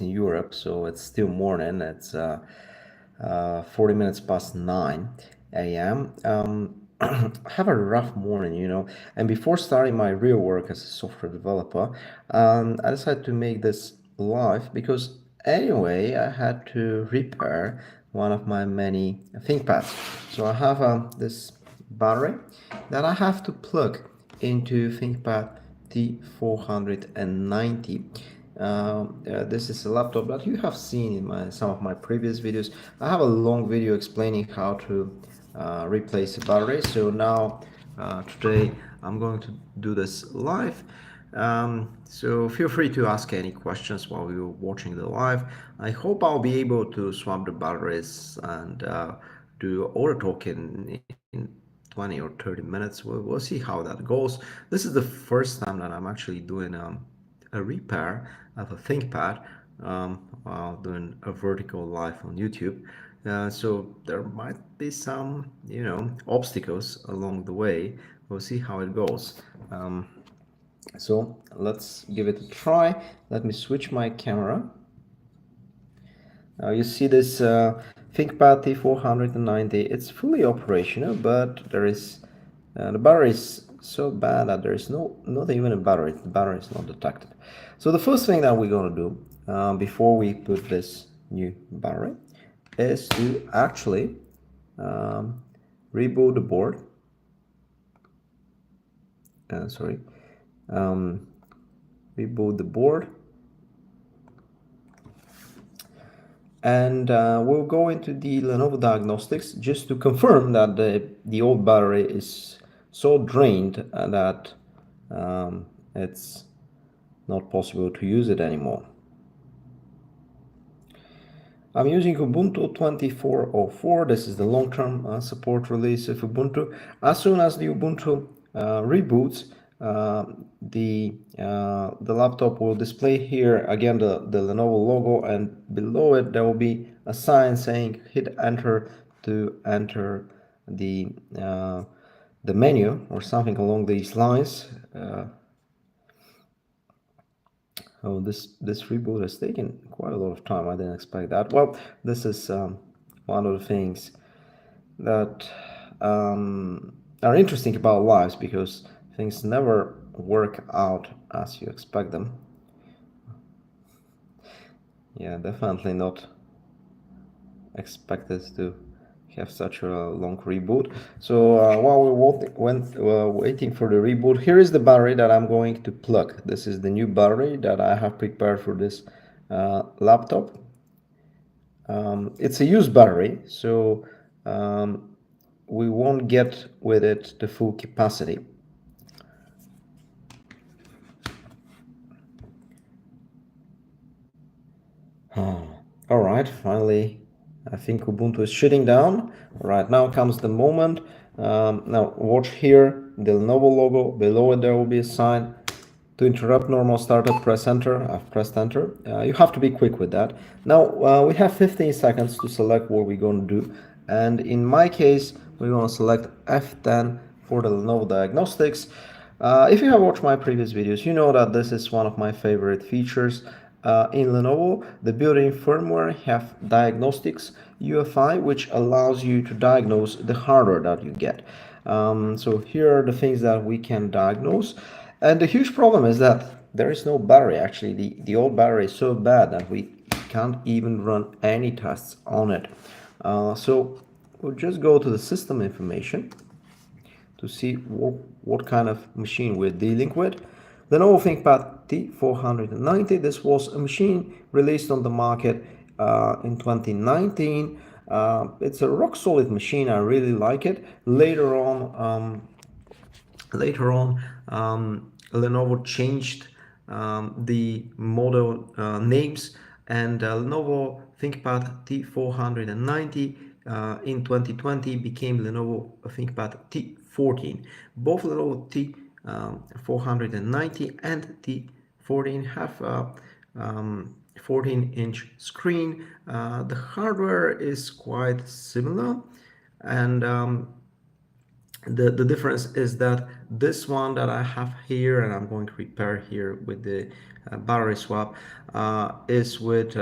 in Europe, so it's still morning. It's 40 minutes past 9 a.m. I have a rough morning, and before starting my real work as a software developer, I decided to make this live because anyway, I had to repair one of my many ThinkPads. So I have this battery that I have to plug into ThinkPad T1490. This is a laptop that you have seen in some of my previous videos. I have a long video explaining how to replace the battery. So now today I'm going to do this live. So feel free to ask any questions while you're watching the live. I hope I'll be able to swap the batteries and do auto talk in 20 or 30 minutes. We'll see how that goes. This is the first time that I'm actually doing a repair of a ThinkPad while doing a vertical live on YouTube. So there might be some, obstacles along the way. We'll see how it goes. So let's give it a try. Let me switch my camera. You see this ThinkPad T490. It's fully operational, but there is the battery is so bad that there is not even a battery. The battery is not detected. So the first thing that we're going to do before we put this new battery is to actually reboot the board. Reboot the board, and we'll go into the Lenovo diagnostics just to confirm that the old battery is so drained that it's not possible to use it anymore. I'm using Ubuntu 24.04. This is the long-term support release of Ubuntu. As soon as the Ubuntu reboots, the laptop will display here again the Lenovo logo, and below it there will be a sign saying hit enter to enter the menu or something along these lines. Oh, this reboot has taken quite a lot of time. I didn't expect that. Well, this is one of the things that are interesting about lives, because things never work out as you expect them. Yeah, definitely not expected to have such a long reboot. So while we're waiting for the reboot, here is the battery that I'm going to plug. This is the new battery that I have prepared for this laptop. It's a used battery, so we won't get with it the full capacity. All right, finally, I think Ubuntu is shutting down. All right, now comes the moment. Now watch here, the Lenovo logo. Below it there will be a sign. To interrupt normal startup, press enter. I've pressed enter. You have to be quick with that. Now we have 15 seconds to select what we're going to do. And in my case, we want to select F10 for the Lenovo diagnostics. If you have watched my previous videos, you know that this is one of my favorite features. In Lenovo, the built-in firmware have diagnostics UFI, which allows you to diagnose the hardware that you get. So here are the things that we can diagnose. And the huge problem is that there is no battery. Actually, the old battery is so bad that we can't even run any tests on it. So we'll just go to the system information to see what kind of machine we're dealing with. The Lenovo ThinkPad T490. This was a machine released on the market in 2019. It's a rock solid machine. I really like it. Later on, Lenovo changed the model names, and Lenovo ThinkPad T490 in 2020 became Lenovo ThinkPad T14. Both Lenovo T490 and T14 have a 14-inch screen. The hardware is quite similar, and The difference is that this one that I have here, and I'm going to repair here with the battery swap, is with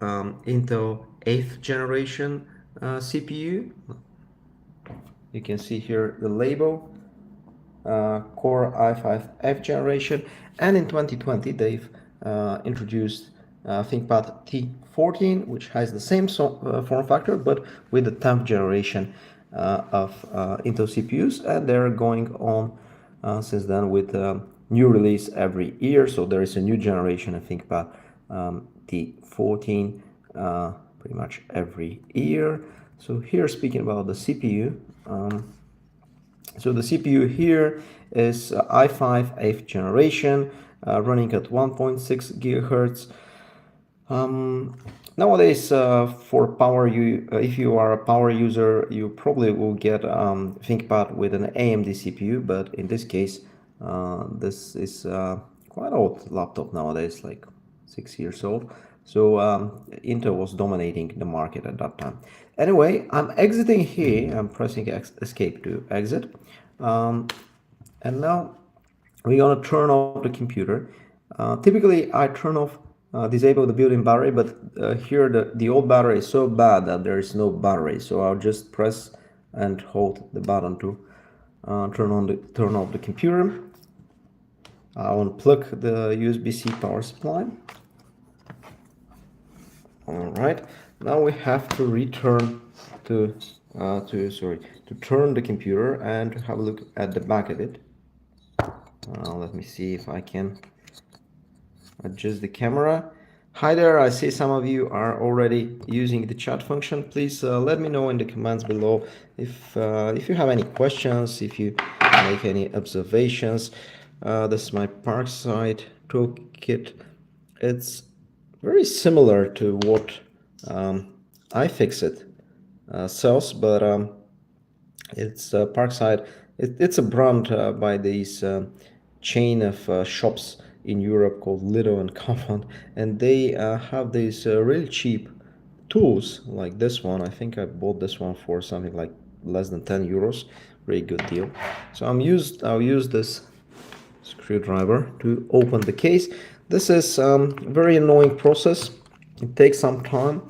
Intel 8th generation CPU. You can see here the label, Core i5F generation, and in 2020 they've introduced ThinkPad T14, which has the same form factor but with the 10th generation of Intel CPUs, and they're going on since then with new release every year. So there is a new generation of ThinkPad T14 pretty much every year. So here, speaking about the CPU, so the CPU here is i5 8th generation, running at 1.6 gigahertz. Nowadays, for power, if you are a power user, you probably will get ThinkPad with an AMD CPU. But in this case, this is quite old laptop nowadays, like 6 years old. So Intel was dominating the market at that time. Anyway, I'm exiting here. I'm pressing escape to exit. And now we're gonna turn off the computer. Typically, I turn off, disable the built-in battery, but here the old battery is so bad that there is no battery. So I'll just press and hold the button to turn off the computer. I'll unplug the USB-C power supply. All right. Now we have to return to turn the computer and to have a look at the back of it. Let me see if I can adjust the camera. Hi there, I see some of you are already using the chat function. Please let me know in the comments below if you have any questions, if you make any observations. This is my Parkside toolkit. It's very similar to what iFixit sells, but it's Parkside. It's a brand by these chain of shops in Europe called Lido and Kaufland, and they have these really cheap tools like this one. I think I bought this one for something like less than 10 euros. Really good deal. So I'll use this screwdriver to open the case. This is a very annoying process. It takes some time.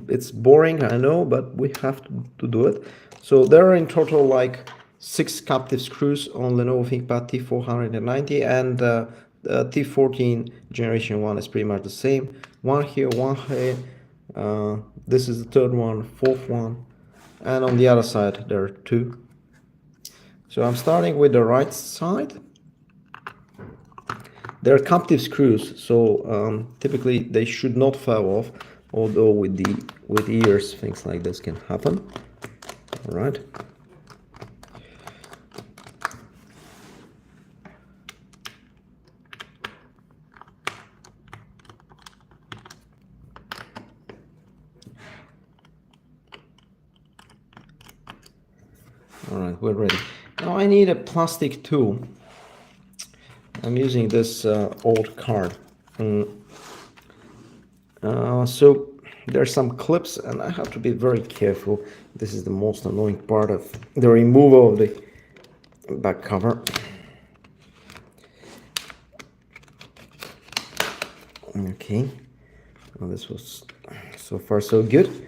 It's boring, I know, but we have to do it. So there are in total like 6 captive screws on Lenovo ThinkPad T490, and the T14 generation 1 is pretty much the same. One here, one here. This is the third one, fourth one, and on the other side there are 2. So I'm starting with the right side. They're captive screws, so typically they should not fall off, although with years things like this can happen. All right. All right, we're ready. Now I need a plastic tool. I'm using this old card. So there's some clips, and I have to be very careful. This is the most annoying part of the removal of the back cover. Okay, well, this was so far so good.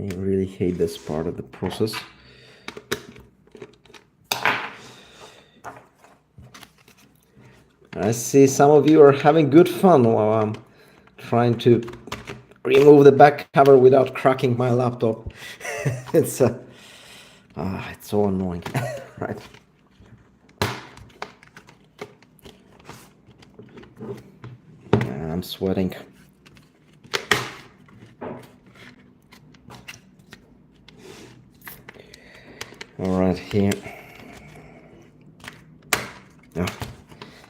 I really hate this part of the process. I see some of you are having good fun while I'm trying to remove the back cover without cracking my laptop. It's so annoying. Right. I'm sweating. All right, here. Oh,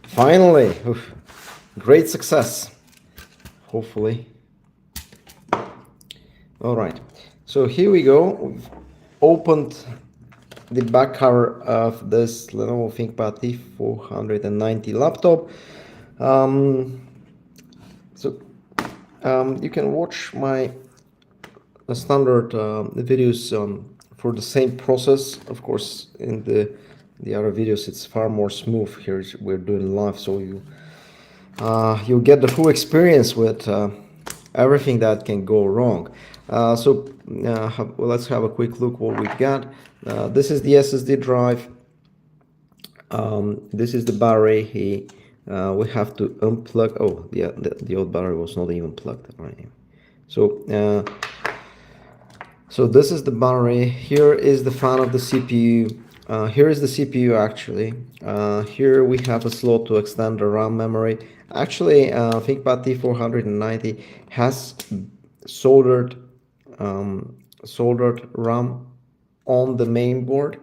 finally, oof, great success. Hopefully. All right. So here we go. We've opened the back cover of this Lenovo ThinkPad T1490 laptop. You can watch my standard videos for the same process. Of course, in the other videos, it's far more smooth. Here we're doing live, so you'll get the full experience with everything that can go wrong. Let's have a quick look what we've got. This is the SSD drive. This is the battery here. We have to unplug. Oh, yeah, the old battery was not even plugged. Right. So this is the battery. Here is the fan of the CPU. Here is the CPU actually. Here we have a slot to extend the RAM memory. Actually, ThinkPad T490 has soldered RAM on the main board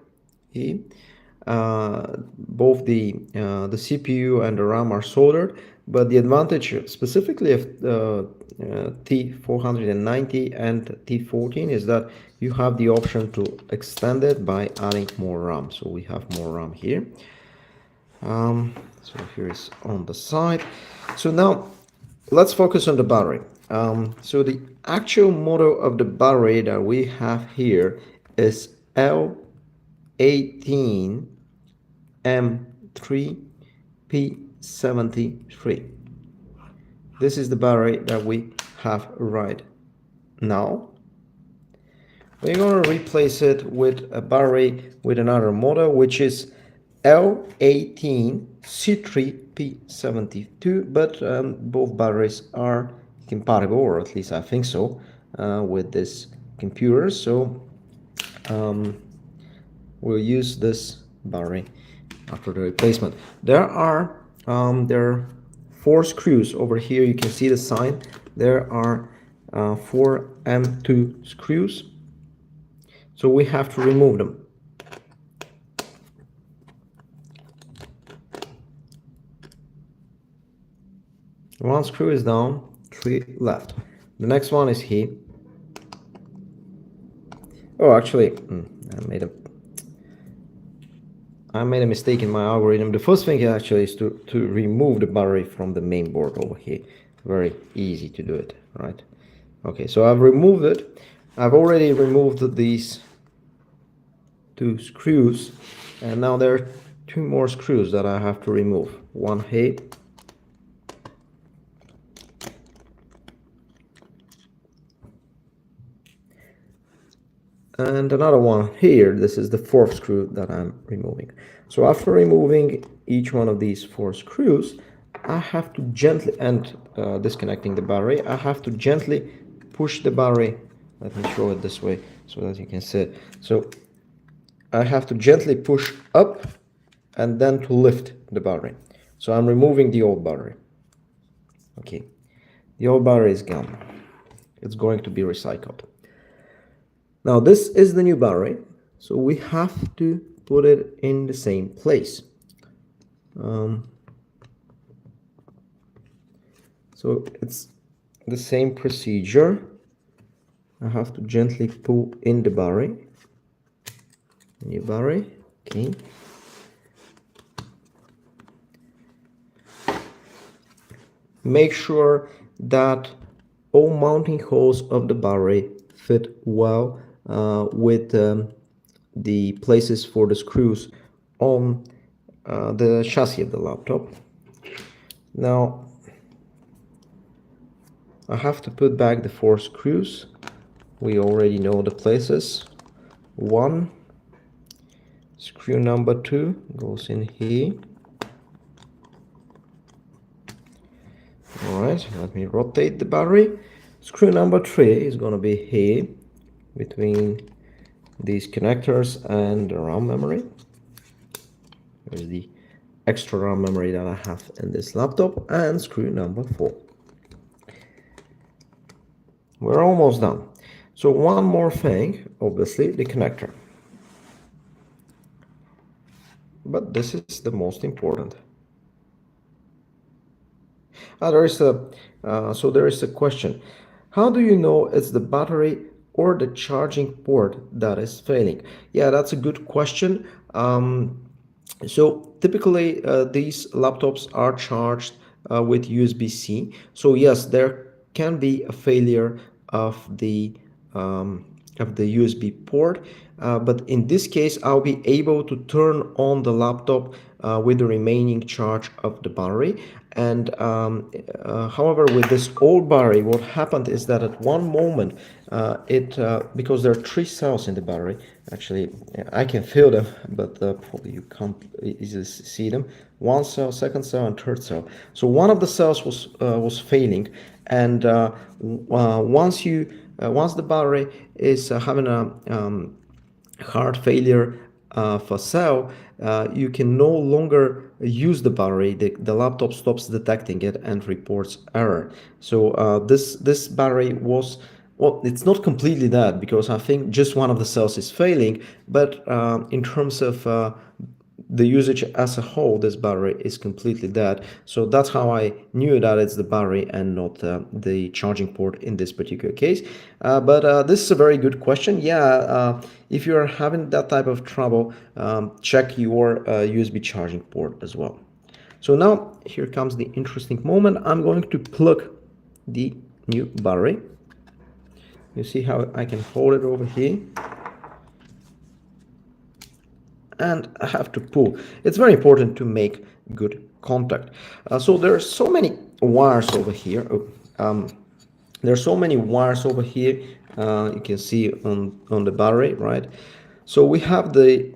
here. Both the CPU and the RAM are soldered, but the advantage specifically of T490 and T14 is that you have the option to extend it by adding more RAM. So we have more RAM here. So here is on the side. So now let's focus on the battery. So the actual model of the battery that we have here is L18M3P73. This is the battery that we have right now. We're going to replace it with a battery with another model, which is L18C3P72, but both batteries are compatible, or at least I think so, with this computer. So we'll use this battery after the replacement. There are 4 screws over here. You can see the sign. There are 4 M2 screws. So we have to remove them. One screw is down, 3 left. The next one is here. Oh, actually, I made a mistake in my algorithm. The first thing actually is to remove the battery from the main board over here. Very easy to do it, right? Okay, so I've removed it. I've already removed these 2 screws, and now there are 2 more screws that I have to remove. One here. And another one here. This is the 4th screw that I'm removing. So after removing each one of these 4 screws, I have to gently, and disconnecting the battery, I have to gently push the battery. Let me show it this way so that you can see it. So I have to gently push up and then to lift the battery. So I'm removing the old battery. Okay, the old battery is gone. It's going to be recycled. Now this is the new battery, so we have to put it in the same place. So it's the same procedure. I have to gently pull in the battery. New battery, okay. Make sure that all mounting holes of the battery fit well with the places for the screws on the chassis of the laptop. Now I have to put back the 4 screws. We already know the places. 1 screw number 2 goes in here. Alright, let me rotate the battery. Screw number 3 is going to be here between these connectors and the RAM memory. There's the extra RAM memory that I have in this laptop, and screw number 4. We're almost done. So one more thing, obviously the connector. But this is the most important. There is a question. How do you know it's the battery or the charging port that is failing? Yeah, that's a good question. So typically these laptops are charged with USB-C. So yes, there can be a failure of um, the USB port, but in this case I'll be able to turn on the laptop with the remaining charge of the battery. And however, with this old battery, what happened is that at one moment because there are three cells in the battery. Actually, I can feel them, but probably you can't easily see them. One cell, second cell, and third cell. So one of the cells was failing, and once the battery is having a heart failure of a cell, you can no longer use the battery. The laptop stops detecting it and reports error. So this battery was, well, it's not completely dead because I think just one of the cells is failing, but in terms of the usage as a whole, this battery is completely dead. So that's how I knew that it's the battery and not the charging port in this particular case. But this is a very good question. Yeah, if you're having that type of trouble, check your USB charging port as well. So now here comes the interesting moment. I'm going to plug the new battery. You see how I can hold it over here, and I have to pull. It's very important to make good contact. So there are so many wires over here. There are so many wires over here. You can see on the battery, right? So we have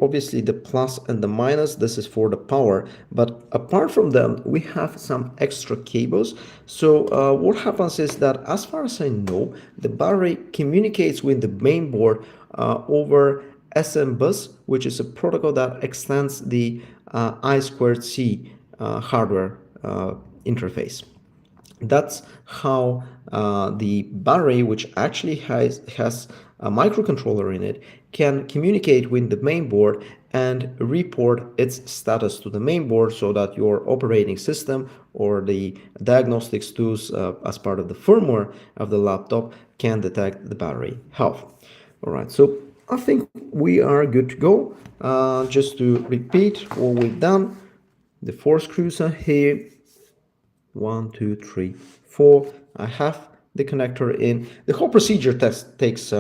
obviously the plus and the minus. This is for the power, but apart from them, we have some extra cables. So what happens is that, as far as I know, the battery communicates with the main board over SM bus, which is a protocol that extends the I2C hardware interface. That's how the battery, which actually has a microcontroller in it, can communicate with the main board and report its status to the main board, so that your operating system or the diagnostics tools as part of the firmware of the laptop can detect the battery health. All right, so I think we are good to go. Just to repeat what we've done, the 4 screws are here. 1, 2, 3, 4. I have the connector in. The whole procedure takes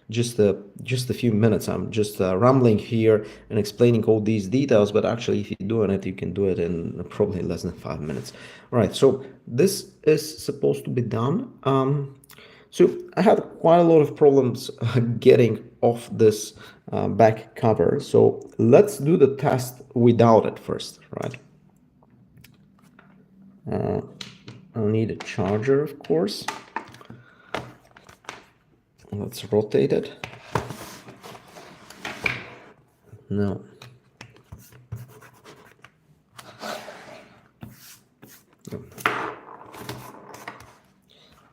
just a few minutes. I'm just rambling here and explaining all these details, but actually, if you're doing it, you can do it in probably less than 5 minutes. All right, so this is supposed to be done. So I had quite a lot of problems getting off this back cover. So let's do the test without it first, right? I'll need a charger, of course. Let's rotate it. No.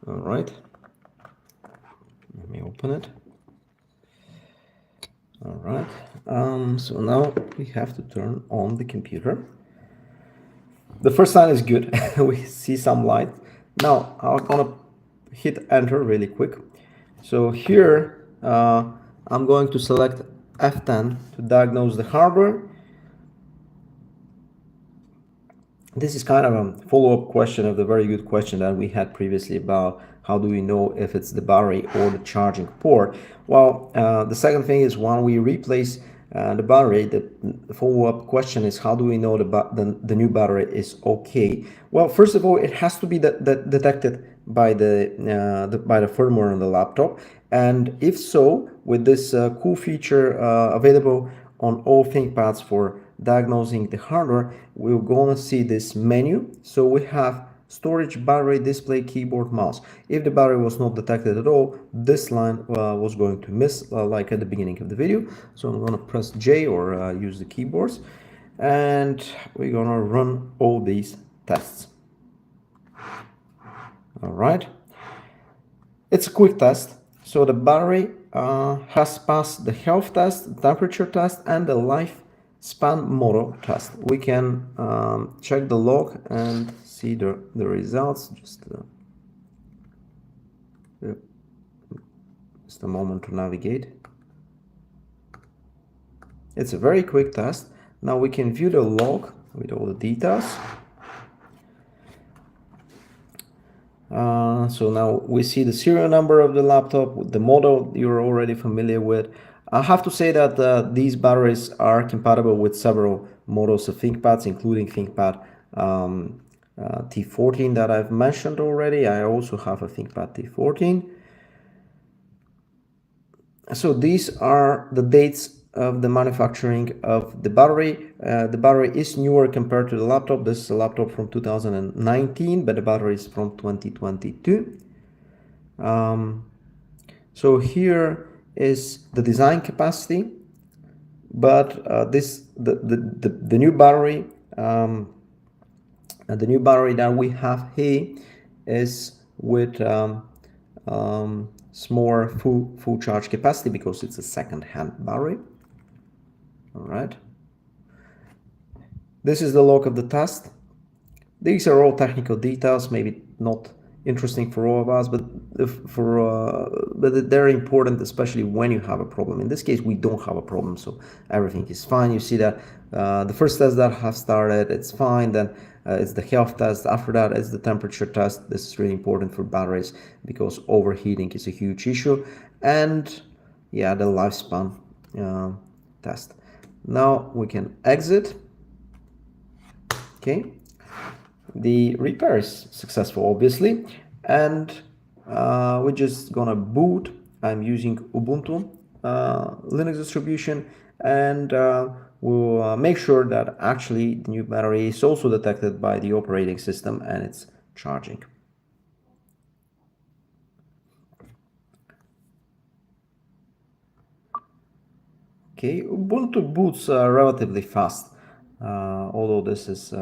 All right. Let me open it. All right. So now we have to turn on the computer. The first sign is good. We see some light. Now I'm gonna hit enter really quick. So here I'm going to select F10 to diagnose the hardware. This is kind of a follow-up question of the very good question that we had previously about how do we know if it's the battery or the charging port. Well, the second thing is, when we replace the battery, the follow-up question is, how do we know the new battery is okay? Well, first of all, it has to be detected by the firmware on the laptop, and if so, with this cool feature available on all ThinkPads for diagnosing the hardware, we're gonna see this menu. So we have storage, battery, display, keyboard, mouse. If the battery was not detected at all, this line was going to miss, like at the beginning of the video. So I'm gonna press J or use the keyboards, and we're gonna run all these tests. All right, it's a quick test. So the battery has passed the health test, the temperature test, and the lifespan model test. We can check the log and see the results. Just Just a moment to navigate. It's a very quick test. Now we can view the log with all the details. So now we see the serial number of the laptop, the model you're already familiar with. I have to say that these batteries are compatible with several models of ThinkPads, including ThinkPad T14 that I've mentioned already. I also have a ThinkPad T14. So these are the dates of the manufacturing of the battery. The battery is newer compared to the laptop. This is a laptop from 2019, but the battery is from 2022. So here is the design capacity, but the new battery, the new battery that we have here is with smaller full charge capacity because it's a second-hand battery. All right. This is the log of the test. These are all technical details, maybe not interesting for all of us, but they're important, especially when you have a problem. In this case, we don't have a problem, so everything is fine. You see that the first test that have started, it's fine. Then it's the health test. After that, it's the temperature test. This is really important for batteries because overheating is a huge issue. And yeah, the lifespan test. Now we can exit. Okay. The repair is successful, obviously, and we're just gonna boot. I'm using Ubuntu Linux distribution, and we'll make sure that actually the new battery is also detected by the operating system and it's charging. Okay, Ubuntu boots relatively fast, although this is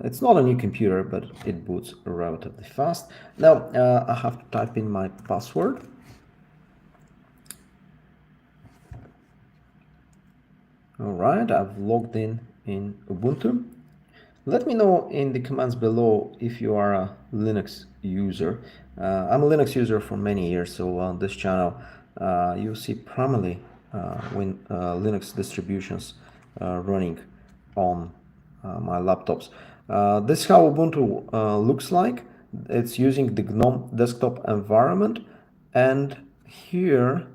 it's not a new computer, but it boots relatively fast. Now I have to type in my password. All right, I've logged in Ubuntu. Let me know in the comments below if you are a Linux user. I'm a Linux user for many years, so on this channel you'll see primarily Linux distributions running on my laptops. This is how Ubuntu looks like. It's using the GNOME desktop environment, and here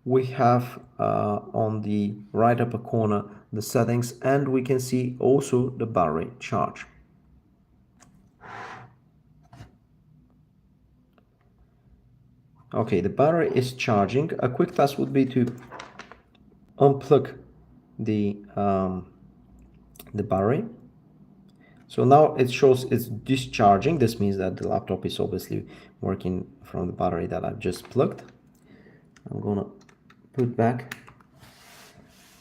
we have on the right upper corner the settings, and we can see also the battery charge. Okay, the battery is charging. A quick test would be to unplug the battery. So now it shows it's discharging. This means that the laptop is obviously working from the battery that I've just plugged. I'm gonna put back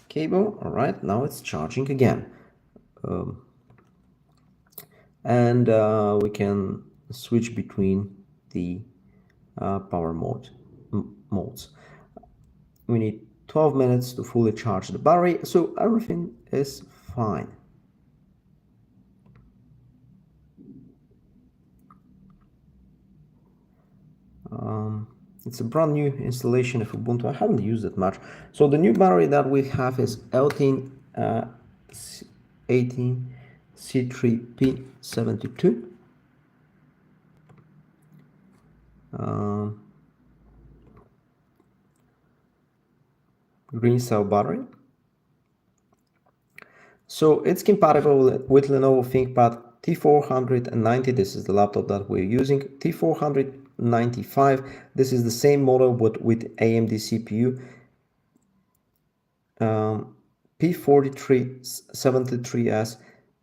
cable. All right, now it's charging again. And we can switch between the power modes. We need 12 minutes to fully charge the battery, so everything is fine. It's a brand new installation of Ubuntu. I haven't used it much. So the new battery that we have is L18C3P72. Green cell battery. So it's compatible with Lenovo ThinkPad T490. This is the laptop that we're using. T495. This is the same model but with AMD CPU. P4373S,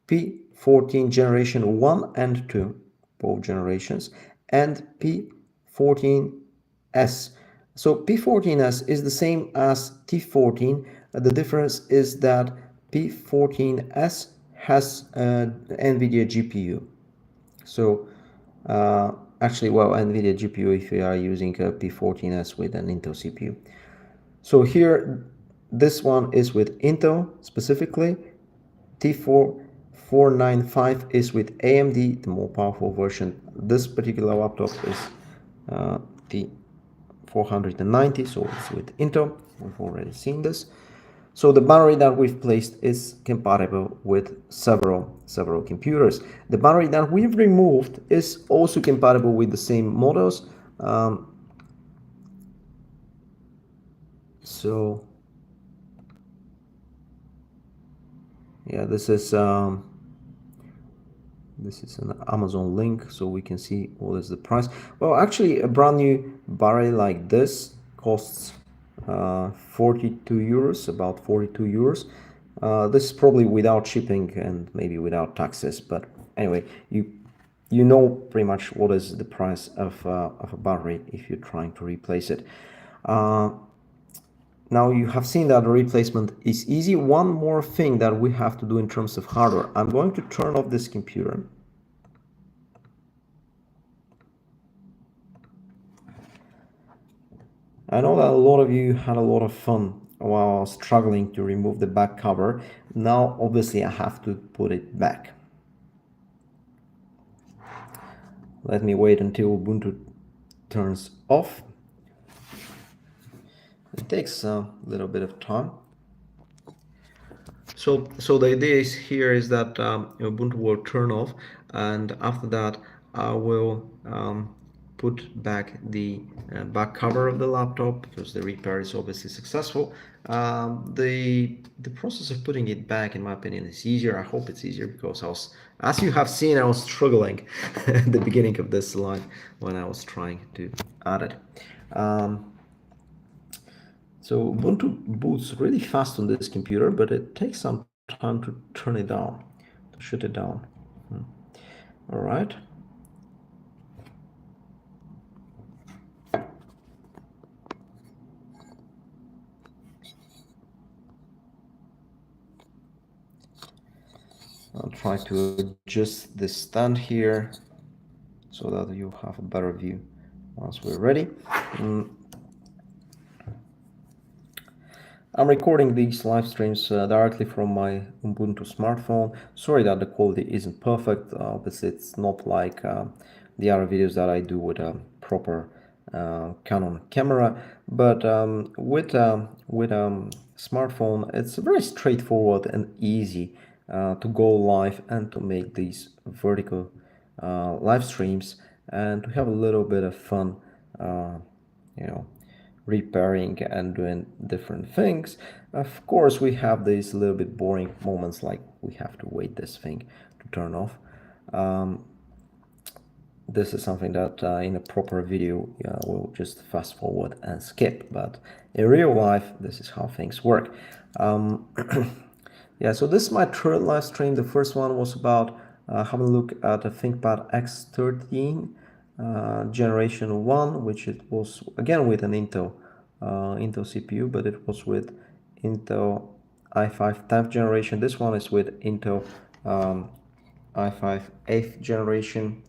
P14 generation 1 and 2, both generations, and P14s. So P14s is the same as T14. The difference is that P14s has NVIDIA GPU. So actually, well, NVIDIA GPU if you are using a P14s with an Intel CPU. So here, this one is with Intel specifically. T490 is with AMD, the more powerful version. This particular laptop is the T490, so it's with Intel. We've already seen this. So the battery that we've placed is compatible with several computers. The battery that we've removed is also compatible with the same models. So yeah, this is an Amazon link, so we can see what is the price. Well, actually, a brand new battery like this costs 42 euros, about 42 euros. This is probably without shipping and maybe without taxes, but anyway, you know pretty much what is the price of a battery if you're trying to replace it. Now you have seen that the replacement is easy. One more thing that we have to do in terms of hardware. I'm going to turn off this computer. I know that a lot of you had a lot of fun while struggling to remove the back cover. Now obviously I have to put it back. Let me wait until Ubuntu turns off. It takes a little bit of time. So the idea is here is that Ubuntu will turn off, and after that I will put back the back cover of the laptop because the repair is obviously successful. The process of putting it back, in my opinion, is easier. I hope it's easier because as you have seen, I was struggling at the beginning of this slide when I was trying to add it. So Ubuntu boots really fast on this computer, but it takes some time to turn it down, to shut it down. All right. I'll try to adjust the stand here so that you have a better view once we're ready. I'm recording these live streams directly from my Ubuntu smartphone. Sorry that the quality isn't perfect. Obviously, it's not like the other videos that I do with a proper Canon camera. But with smartphone, it's very straightforward and easy to go live and to make these vertical live streams and to have a little bit of fun, you know, repairing and doing different things. Of course, we have these little bit boring moments like we have to wait this thing to turn off. This is something that in a proper video we'll just fast forward and skip, but in real life this is how things work. Yeah, so this is my third live stream. The first one was about having a look at the ThinkPad X13 generation 1, which it was again with an Intel CPU, but it was with Intel i5 10th generation. This one is with Intel i5 8th generation.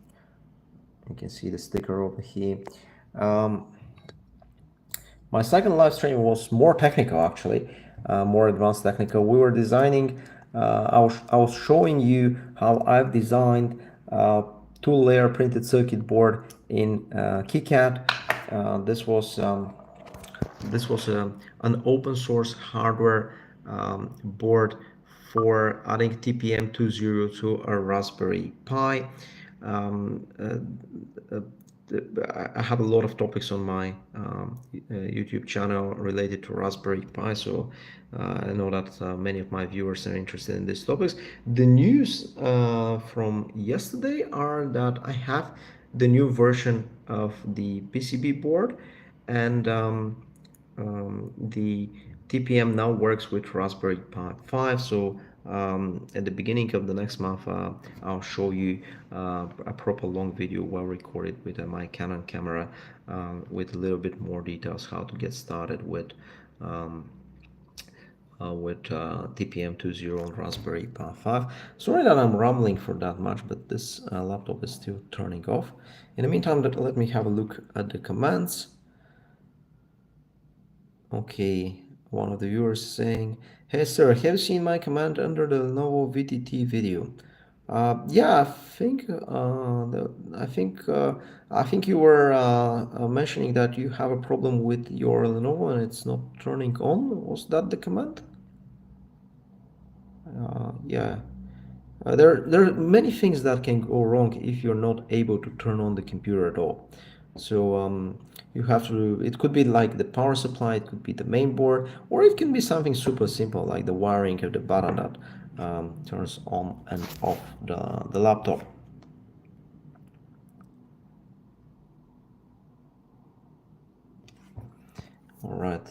You can see the sticker over here. My second live stream was more technical, actually, more advanced technical. We were designing, I was showing you how I've designed two-layer printed circuit board in KiCad. This was an open source hardware board for adding TPM20 to a Raspberry Pi. I have a lot of topics on my YouTube channel related to Raspberry Pi, so I know that many of my viewers are interested in these topics. The news from yesterday are that I have the new version of the PCB board, and the TPM now works with Raspberry Pi 5, so at the beginning of the next month I'll show you a proper long video well recorded with my Canon camera with a little bit more details how to get started with TPM20 on Raspberry Pi 5. Sorry that I'm rambling for that much, but this laptop is still turning off. In the meantime, let me have a look at the commands. Okay, one of the viewers saying, "Hey sir, have you seen my command under the Lenovo VTT video?" Yeah, I think you were mentioning that you have a problem with your Lenovo and it's not turning on. Was that the command? Yeah. There are many things that can go wrong if you're not able to turn on the computer at all. So you have to, it could be like the power supply, it could be the main board, or it can be something super simple like the wiring of the button that turns on and off the laptop. All right.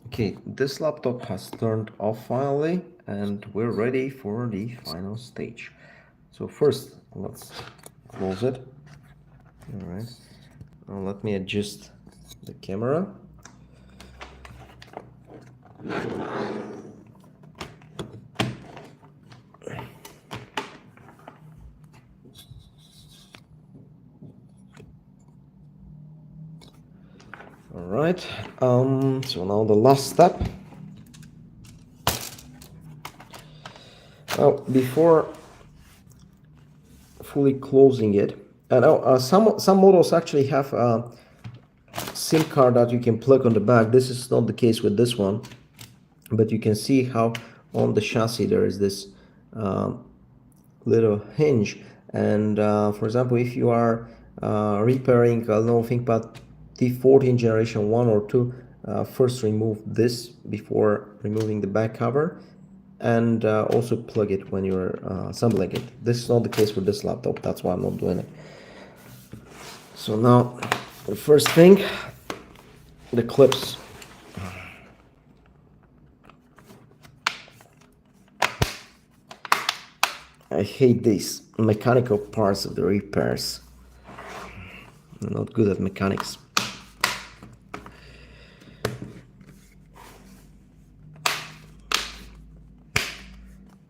Okay, this laptop has turned off finally, and we're ready for the final stage. So first, let's close it. All right. Now let me adjust the camera. All right. So now the last step. Now, before fully closing it, and some models actually have a SIM card that you can plug on the back. This is not the case with this one, but you can see how on the chassis there is this little hinge. And for example, if you are repairing a Lenovo ThinkPad T14 generation 1 or 2, first remove this before removing the back cover, and also plug it when you're assembling it. This is not the case for this laptop, that's why I'm not doing it. So now the first thing, the clips. I hate these mechanical parts of the repairs. I'm not good at mechanics.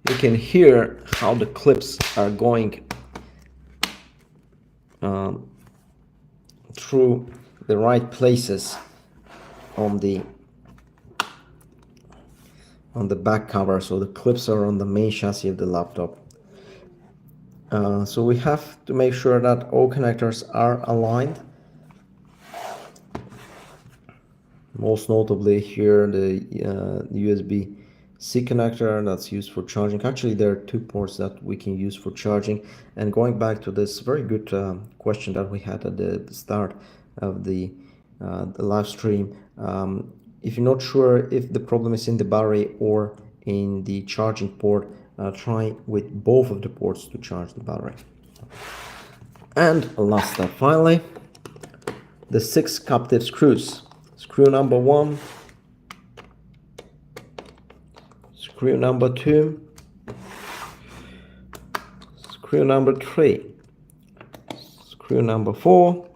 You can hear how the clips are going through the right places on the back cover. So the clips are on the main chassis of the laptop. So we have to make sure that all connectors are aligned. Most notably here the USB-C connector that's used for charging. Actually, there are two ports that we can use for charging. And going back to this very good question that we had at the start of the live stream, if you're not sure if the problem is in the battery or in the charging port, try with both of the ports to charge the battery. And last step, finally, the 6 captive screws. Screw number 1, screw number 2, screw number 3, screw number 4,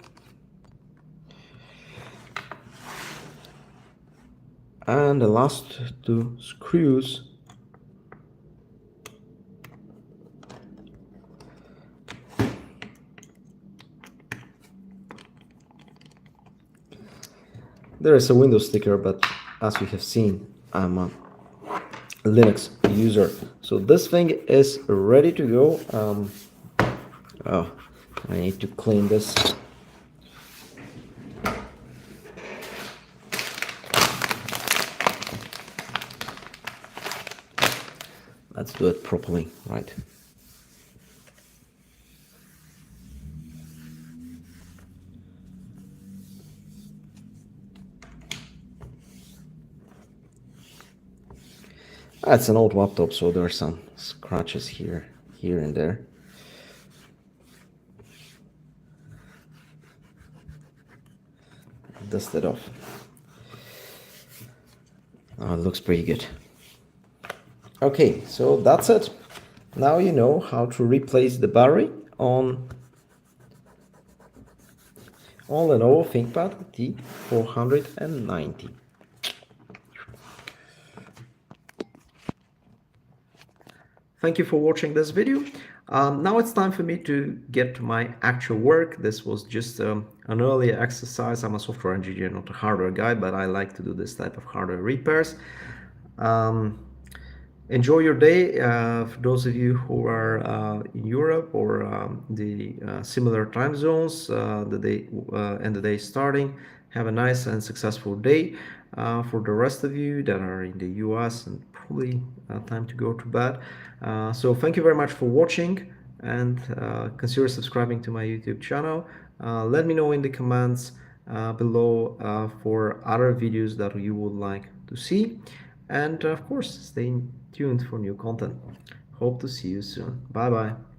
and the last 2 screws there is a Windows sticker, but as you have seen, I'm a Linux user, so this thing is ready to go. Oh, I need to clean this. Let's do it properly, right? It's an old laptop, so there are some scratches here and there. Dust it off. Oh, it looks pretty good. Okay, so that's it. Now you know how to replace the battery on Lenovo ThinkPad T490. Thank you for watching this video. Now it's time for me to get to my actual work. This was just an early exercise. I'm a software engineer, not a hardware guy, but I like to do this type of hardware repairs. Enjoy your day. For those of you who are in Europe or the similar time zones, the day and the day starting, have a nice and successful day. For the rest of you that are in the US and probably time to go to bed. So thank you very much for watching and consider subscribing to my YouTube channel. Let me know in the comments below for other videos that you would like to see. And of course, stay tuned for new content. Hope to see you soon. Bye bye.